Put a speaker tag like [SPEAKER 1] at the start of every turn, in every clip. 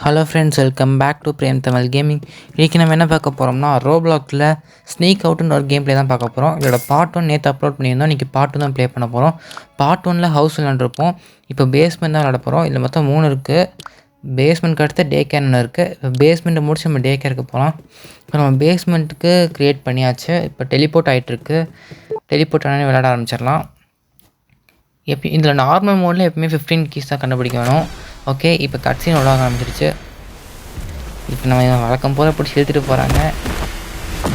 [SPEAKER 1] Hello friends, welcome back to Prem Tamil gaming. இன்றைக்கி நம்ம என்ன பார்க்க போகிறோம்னா, ரோப்ளாக்ஸில் ஸ்னீக் அவுட்டுன்னு ஒரு கேம் ப்ளே தான் பார்க்க போகிறோம். இதோட பார்ட் 1 நேற்று அப்லோட் பண்ணியிருந்தோம். இன்றைக்கி பார்ட் 2 தான் ப்ளே பண்ண போகிறோம். பார்ட் 1ல் ஹவுஸ் விளாண்டுருப்போம். இப்போ பேஸ்மெண்ட் தான் விளாட போகிறோம். இதில் மொத்தம் 3 இருக்குது. பேஸ்மெண்ட்க்கு அடுத்து டே கேர் ஒன்று இருக்குது. இப்போ பேஸ்மெண்ட்டை முடிச்சு நம்ம டே கேருக்கு போகலாம். இப்போ நம்ம பேஸ்மெண்ட்டுக்கு க்ரியேட் பண்ணியாச்சு. இப்போ டெலிபோர்ட் ஆகிட்டுருக்கு. டெலிபோர்ட் ஆனால் விளையாட ஆரம்பிச்சிடலாம். இதில் நார்மல் மோடில் எப்பவுமே 15 கீஸ் தான் கண்டுபிடிக்க வேணும். ஓகே, இப்போ கட்சின்னு விளாட ஆரம்பிச்சிருச்சு. இப்போ நம்ம வழக்கம் போல் பிடிச்சி இழுத்துட்டு போகிறாங்க.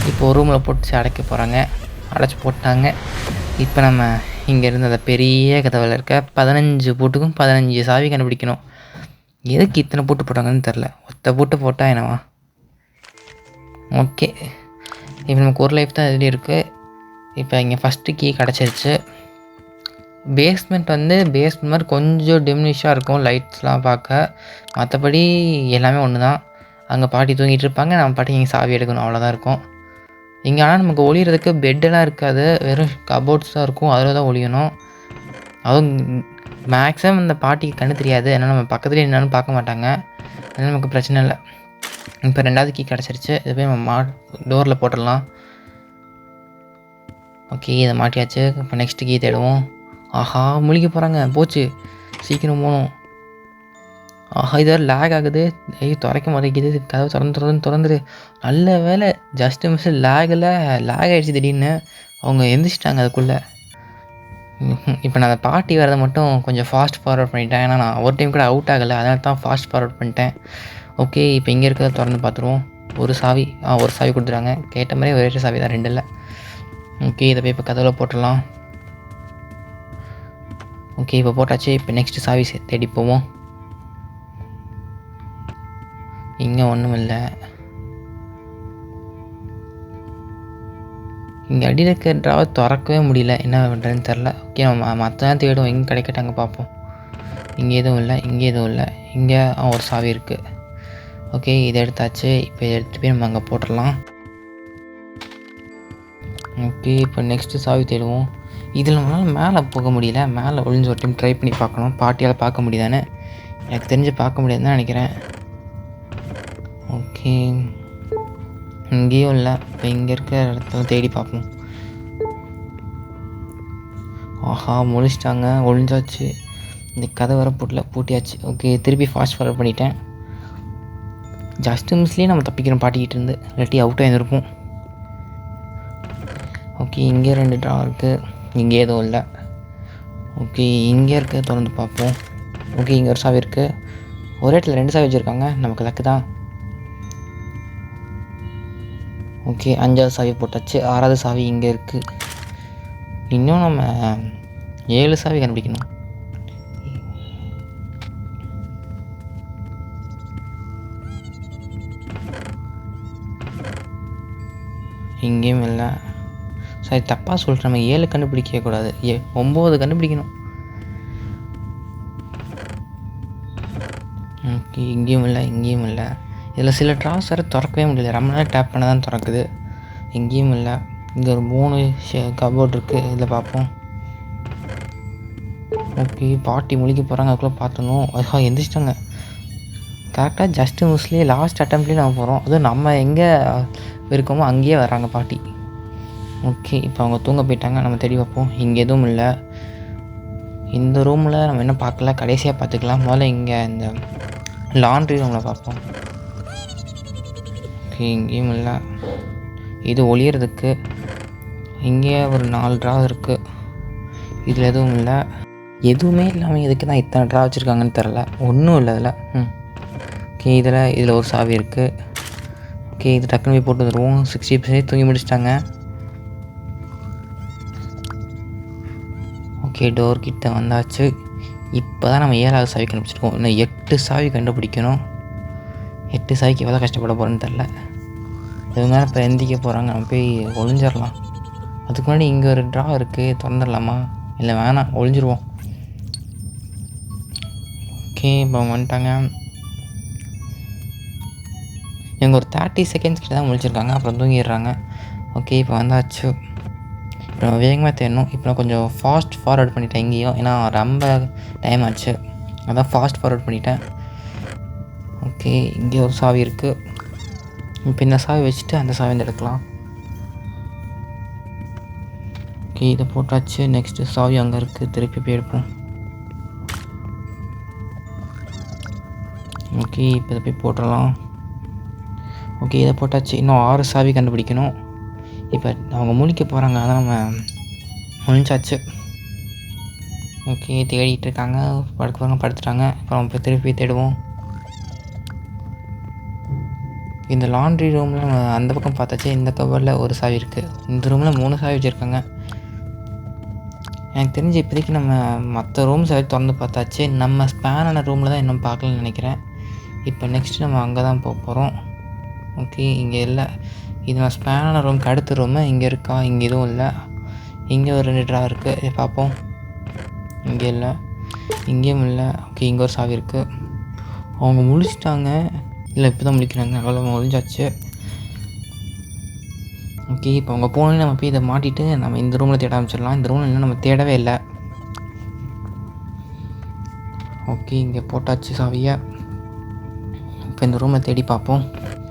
[SPEAKER 1] இப்போ ஒரு ரூமில் போட்டு அடைக்க போகிறாங்க. அடைச்சி போட்டாங்க. இப்போ நம்ம இங்கேருந்து அந்த பெரிய கதவில் இருக்க 15 பூட்டுக்கும் 15 சாவி கண்டுபிடிக்கணும். எதுக்கு இத்தனை பூட்டு போட்டாங்கன்னு தெரில. ஒத்த பூட்டு போட்டால் என்னவா? ஓகே, இப்போ நமக்கு ஒரு லைஃப் தான் இதுலேயே இருக்குது. இப்போ இங்கே ஃபஸ்ட்டு கீ கிடச்சிருச்சு. பேஸ்மெண்ட் மாதிரி கொஞ்சம் டிம்னிஷாக இருக்கும் லைட்ஸ்லாம் பார்க்க. மற்றபடி எல்லாமே ஒன்று தான். அங்கே பாட்டி தூங்கிட்டு இருப்பாங்க, நம்ம பாட்டி இங்கே சாவி எடுக்கணும், அவ்வளோதான் இருக்கும் இங்கே. ஆனால் நமக்கு ஒளிகிறதுக்கு பெட்டெல்லாம் இருக்காது, வெறும் கபோர்ட்ஸ் தான் இருக்கும். அதில் தான் ஒளியணும். அதுவும் மேக்ஸிமம் இந்த பாட்டிக்கு கண்ணு தெரியாது, ஏன்னா நம்ம பக்கத்துலேயே என்னன்னு பார்க்க மாட்டாங்க. அதனால் நமக்கு பிரச்சனை இல்லை. இப்போ 2வது கீ கிடச்சிருச்சு. இது போய் நம்ம டோரில் போட்டுடலாம். ஓகே, இதை மாட்டியாச்சு. இப்போ நெக்ஸ்ட்டு கீ தேடுவோம். ஆஹா, முழிக்க போகிறாங்க. போச்சு, சீக்கிரம் போகணும். ஆஹா, இதாக லேக் ஆகுது. திறக்க மாட்டேங்குது. கதவு திறந்துரு. நல்ல வேலை, ஜஸ்ட்டு மிஸ். லேக் ஆகிடுச்சு திடீர்னு. அவங்க எந்திரிச்சிட்டாங்க அதுக்குள்ளே. இப்போ நான் அந்த பாட்டி வரதை மட்டும் கொஞ்சம் ஃபாஸ்ட் ஃபார்வர்ட் பண்ணிட்டேன். ஏன்னா நான் ஒரு டைம் கூட அவுட் ஆகலை, அதனால தான் ஃபாஸ்ட் ஃபார்வர்ட் பண்ணிட்டேன். ஓகே, இப்போ இங்கே இருக்கிறத திறந்து பார்த்துருவோம். ஒரு சாவி கொடுத்துட்டாங்க. கேட்ட மாதிரி ஒரே சாவி தான், 2 இல்லை. ஓகே, இதை போய் இப்போ கதவில் போட்டுடலாம். ஓகே, இப்போ போட்டாச்சு. இப்போ நெக்ஸ்ட்டு சாவி தேடி போவோம். இங்கே ஒன்றும் இல்லை. இங்கே அடியில் இருக்க ட்ராவை திறக்கவே முடியல, என்ன பண்ணுறதுன்னு தெரில. ஓகே, நம்ம மற்றதான் தேடுவோம். எங்கே கிடைக்கட்டாங்க பார்ப்போம். இங்கே எதுவும் இல்லை, இங்கே எதுவும் இல்லை. இங்கே ஒரு சாவி இருக்குது. ஓகே, இதை எடுத்தாச்சு. இப்போ இதை எடுத்து போய் நம்ம அங்கே போட்டுடலாம். ஓகே, இப்போ நெக்ஸ்ட்டு சாவி தேடுவோம். இதில் நம்மளால் மேலே போக முடியல. மேலே ஒளிஞ்சு ஒரு டைம் ட்ரை பண்ணி பார்க்கணும். பாட்டியால் பார்க்க முடியுதானே? எனக்கு தெரிஞ்சு பார்க்க முடியாதுன்னு தான் நினைக்கிறேன். ஓகே, இங்கேயும் இல்லை. இப்போ இங்கே இருக்கிற இடத்துல தேடி பார்ப்போம். ஆஹா, முழிச்சிட்டாங்க, ஒழிஞ்சாச்சு. இந்த கதை வர பூட்டியாச்சு. ஓகே, திருப்பி ஃபாஸ்ட் ஃபார்வர்ட் பண்ணிட்டேன். ஜஸ்ட்டு மிஸ்லேயே நம்ம தப்பிக்கிறோம் பாட்டிக்கிட்டு இருந்து, இல்லாட்டி அவுட்டாக இருந்திருப்போம். ஓகே, இங்கே 2 ட்ரா இருக்குது. இங்கே எதுவும் இல்லை. ஓகே, இங்கே இருக்க திறந்து பார்ப்போம். ஓகே, இங்கே ஒரு சாவி இருக்குது. ஒரே இடத்துல 2 சாவி வச்சுருக்காங்க, நமக்கு லக்கு தான். ஓகே, 5வது சாவி போட்டாச்சு. 6வது சாவி இங்கே இருக்குது. இன்னும் நம்ம 7 சாவி கண்டுபிடிக்கணும். இங்கேயும் இல்லை. சரி, தப்பாக சொல்கிறேன். நம்ம 7 கண்டுபிடிக்கக்கூடாது, 9 கண்டுபிடிக்கணும். ஓகே, இங்கேயும் இல்லை, இங்கேயும் இல்லை. இதில் சில ட்ராஸ் வேறு திறக்கவே முடியல, ரொம்ப நேரம் டேப் பண்ண தான் திறக்குது. எங்கேயும் இல்லை. இங்கே ஒரு 3 கபோர்ட் இருக்குது, இதில் பார்ப்போம். ஓகே, பாட்டி முழிக்க போகிறாங்க, அதுக்குள்ளே பார்த்துணும். அதுக்காக எந்திரிச்சிட்டாங்க கரெக்டாக. ஜஸ்ட்டு மிஸ்லேயே லாஸ்ட் அட்டம்ப்ட்லேயே நம்ம போகிறோம். அதுவும் நம்ம எங்கே இருக்கோமோ அங்கேயே வர்றாங்க பாட்டி. ஓகே, இப்போ அவங்க தூங்க போயிட்டாங்க. நம்ம தேடி பார்ப்போம். இங்கே எதுவும் இல்லை. இந்த ரூமில் நம்ம என்ன பார்க்கல, கடைசியாக பார்த்துக்கலாம். முதல்ல இங்கே இந்த லாண்ட்ரி ரூமில் பார்ப்போம். ஓகே, இங்கேயும் இல்லை. இது ஒளியறதுக்கு இங்கே ஒரு 4 ட்ரா இருக்குது. இதில் எதுவும் இல்லை. எதுவுமே இல்லாமல் எதுக்கு தான் இத்தனை ட்ரா வச்சுருக்காங்கன்னு தெரில. ஒன்றும் இல்லை அதில். ஓகே, இதில் ஒரு சாவி இருக்குது. ஓகே, இது டக்குனு போய் போட்டு வந்துடுவோம். 60% தூங்கி முடிச்சிட்டாங்க. ஓகே, டோர் கிட்ட வந்தாச்சு. இப்போ தான் நம்ம 7வது சாவி கண்டுபிடிச்சிருக்கோம். இன்னும் 8 சாவி கண்டுபிடிக்கணும். 8 சாவிக்கு எவ்வளோ கஷ்டப்பட போகிறேன்னு தெரில. இவங்க இப்போ எந்திக்க போகிறாங்க, நம்ம போய் ஒளிஞ்சிடலாம். அதுக்கு முன்னாடி இங்கே ஒரு ட்ரா இருக்குது, திறந்துடலாமா? இல்லை வேணாம், ஒளிஞ்சிருவோம். ஓகே, இப்போ வந்துட்டாங்க. இவங்க ஒரு 30 செகண்ட்ஸ் கிட்ட தான் முழிச்சிருக்காங்க, அப்புறம் தூங்கிடுறாங்க. ஓகே, இப்போ வந்தாச்சு. இப்போ நம்ம வேகமாக தேடணும். இப்போ நான் கொஞ்சம் ஃபாஸ்ட் ஃபார்வர்ட் பண்ணிட்டேன் இங்கேயும், ஏன்னா ரொம்ப டைம் ஆச்சு, அதான் ஃபாஸ்ட் ஃபார்வர்ட் பண்ணிட்டேன். ஓகே, ஓகே, இங்கே ஒரு சாவி இருக்குது. இப்போ இந்த சாவி வச்சுட்டு அந்த சாவி வந்து எடுக்கலாம். ஓகே, இதை போட்டாச்சு. நெக்ஸ்ட்டு சாவி அங்கே இருக்குது, திருப்பி போய் எடுப்போம். ஓகே, இப்போ இதை போய் போட்டுடலாம். ஓகே, இதை போட்டாச்சு. இன்னும் 6 சாவி கண்டுபிடிக்கணும். இப்போ அவங்க முழிக்க போகிறாங்க, அதான் நம்ம முழிச்சாச்சு. ஓகே, தேடிட்டு இருக்காங்க. படுத்துட்டாங்க. அப்புறம் இப்போ திருப்பி தேடுவோம். இந்த லாண்ட்ரி ரூமில் நம்ம அந்த பக்கம் பார்த்தாச்சு. இந்த கவரில் ஒரு சாவி இருக்குது. இந்த ரூமில் 3 சாவி வச்சுருக்காங்க. எனக்கு தெரிஞ்சு இப்போதைக்கு நம்ம மற்ற ரூம் சாவி திறந்து பார்த்தாச்சு. நம்ம ஸ்பேன் ஆன ரூமில் தான் இன்னும் பார்க்கலன்னு நினைக்கிறேன். இப்போ நெக்ஸ்ட்டு நம்ம அங்கே தான் போக போகிறோம். ஓகே, இங்கே இல்லை. இது நான் ஸ்பேன் ஆன ரூமுக்கு அடுத்த ரூமு. இங்கே இருக்கா? இங்கே எதுவும் இல்லை. இங்கே ஒரு 2 ட்ரா இருக்குது, இதை பார்ப்போம். இங்கே இல்லை, இங்கேயும் இல்லை. ஓகே, இங்கே ஒரு சாவி இருக்குது. அவங்க முழிச்சிட்டாங்க. இல்லை, இப்போ தான் முழிக்கிறாங்க. அவ்வளோ முழிஞ்சாச்சு. ஓகே, இப்போ அவங்க போனோன்னே நம்ம போய் இதை மாட்டிட்டு நம்ம இந்த ரூமில் தேட ஆரம்பிச்சிடலாம். இந்த ரூமில் இன்னும் நம்ம தேடவே இல்லை. ஓகே, இங்கே போட்டாச்சு சாவியை. இப்போ இந்த ரூமை தேடி பார்ப்போம்.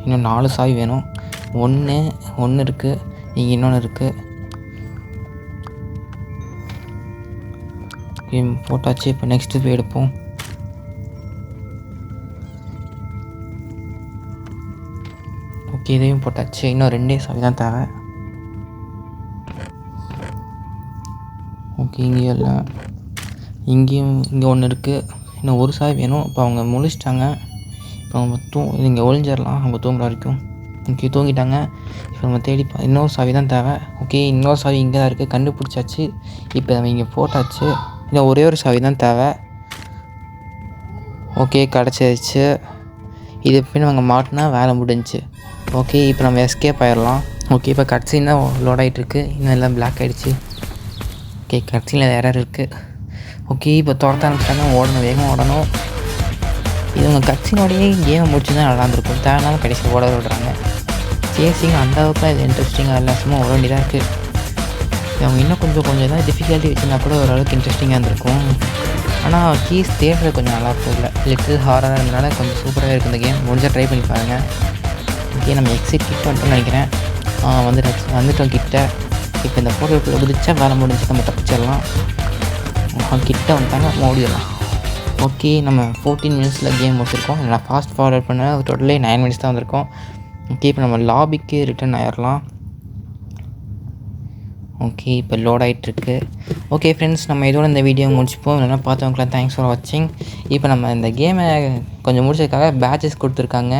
[SPEAKER 1] இன்னும் 4 சாவி வேணும். ஒன்று இருக்குது, இங்கே இன்னொன்று இருக்குது. ஓகே, போட்டாச்சு. இப்போ நெக்ஸ்ட்டு போய் எடுப்போம். ஓகே, இதையும் போட்டாச்சு. இன்னும் 2 சாவி தான் தேவை. ஓகே, இங்கேயும் இல்லை, இங்கேயும் இங்கே ஒன்று இருக்குது. இன்னும் ஒரு சாவி வேணும். இப்போ அவங்க முழிச்சிட்டாங்க. இப்போ நம்ம இங்கே ஒழிஞ்சிடலாம் அவங்க தூங்குற வரைக்கும். ஓகே, தூங்கிட்டாங்க. இப்போ நம்ம தேடி இன்னொரு சாவி தான் தேவை. ஓகே, இன்னொரு சாவி இங்கே தான் இருக்குது, கண்டுபிடிச்சாச்சு. இப்போ நம்ம இங்கே போட்டாச்சு. இன்னும் ஒரே ஒரு சாவி தான் தேவை. ஓகே, கிடச்சிருச்சு. இது எப்படின்னு அவங்க மாட்டினா வேலை முடிஞ்சிச்சு. ஓகே, இப்போ நம்ம எஸ்கேப் ஆகிடலாம். ஓகே, இப்போ கட்சின் தான் லோட் ஆகிட்டுருக்கு. இன்னும் எல்லாம் பிளாக் ஆகிடுச்சு. ஓகே, கட்சியில் எரர் இருக்குது. ஓகே, இப்போ துரத்த ஆரம்பிச்சிட்டாங்க. ஓடணும், வேகமாக ஓடணும். இது உங்கள் கட்சினோடையே கேமை முடிச்சு தான் நல்லாயிருந்துருக்கும். தேவையில்லாமல் கடைசியில் ஓட விடுறாங்க. சேசிங் அந்த அளவுக்கு இது இன்ட்ரெஸ்டிங்காக இல்லை, சும்மா ஓட வேண்டியதாக இருக்குது. அவங்க இன்னும் கொஞ்சம் தான் டிஃபிகல்ட்டி வச்சுருந்தா கூட ஓரளவுக்கு இன்ட்ரெஸ்டிங்காக இருந்திருக்கும். ஆனால் கீஸ் தேடுறது கொஞ்சம் நல்லாயிருக்கும். இல்லை லிட்டில் ஹாரராக இருந்தனால கொஞ்சம் சூப்பராகவே இருக்குது இந்த கேம். முடிஞ்சால் ட்ரை பண்ணி பாருங்கள். ஓகே, நம்ம எக்ஸிட் கிட்ட வந்துட்டோம்னு நினைக்கிறேன். வந்துட்டோம் கிட்ட. இப்போ இந்த போட்டோக்குள்ளே குதிச்சா வேலை முடிஞ்சு நம்ம தப்பிச்சிடலாம். கிட்ட வந்துட்டாங்க, ஓடிடலாம். ஓகே, நம்ம 14 மினிட்ஸில் கேம் முடிச்சிருக்கோம். நான் ஃபாஸ்ட் ஃபார்வர்ட் பண்ண டோட்டலே 9 மினிட்ஸ் தான் வந்திருக்கோம். ஓகே, இப்போ நம்ம லாபிக்கு ரிட்டர்ன் ஆயிடலாம். ஓகே, இப்போ லோட் ஆகிட்டுருக்கு. ஓகே ஃப்ரெண்ட்ஸ், நம்ம இதோட இந்த வீடியோ முடிச்சுப்போம். இல்லைனா பார்த்தவங்களாம் தேங்க்ஸ் ஃபார் வாட்சிங். இப்போ நம்ம இந்த கேமை கொஞ்சம் முடிச்சதுக்காக பேட்சஸ் கொடுத்துருக்காங்க.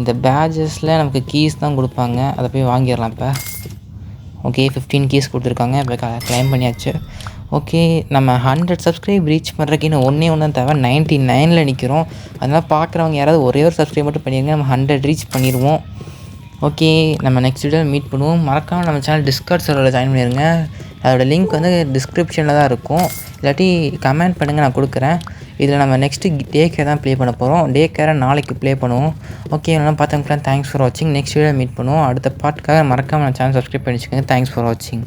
[SPEAKER 1] இந்த பேட்சஸில் நமக்கு கீஸ் தான் கொடுப்பாங்க, அதை போய் வாங்கிடலாம் இப்போ. ஓகே, 15 கீஸ் கொடுத்துருக்காங்க. இப்போ கிளைம் பண்ணியாச்சு. ஓகே, நம்ம 100 சப்ஸ்கிரைப் ரீச் பண்ணுறதுக்கு இன்னும் ஒன்றே தான் தேவை. 99ல் நிற்கிறோம். அதனால் பார்க்குறவங்க யாராவது ஒரே ஒரு சப்ஸ்கிரைப் மட்டும் பண்ணிடுங்க, நம்ம 100 ரீச் பண்ணிடுவோம். ஓகே, நம்ம நெக்ஸ்ட் வீடியோவில் மீட் பண்ணுவோம். மறக்காமல் நம்ம சேனல் டிஸ்கார்ட் சர்வரில் ஜாயின் பண்ணிடுங்க. அதோடய லிங்க் வந்து டிஸ்கிரிப்ஷனில் தான் இருக்கும். இல்லாட்டி கமெண்ட் பண்ணுங்கள், நான் கொடுக்குறேன். இதில் நம்ம நெக்ஸ்ட்டு டே கேர் தான் ப்ளே பண்ண போகிறோம். டே கேரை நாளைக்கு ப்ளே பண்ணுவோம். ஓகே, எல்லாம் பார்த்தவங்களுக்குலாம் தேங்க்ஸ் ஃபார் வாட்சிங். நெக்ஸ்ட் வீடியோ மீட் பண்ணுவோம். அடுத்த பார்ட்டுக்காக மறக்காமல் நம்ம சேனல் சப்ஸ்கிரைப் பண்ணி வச்சுக்கோங்க. தேங்க்ஸ் ஃபார் வாட்சிங்.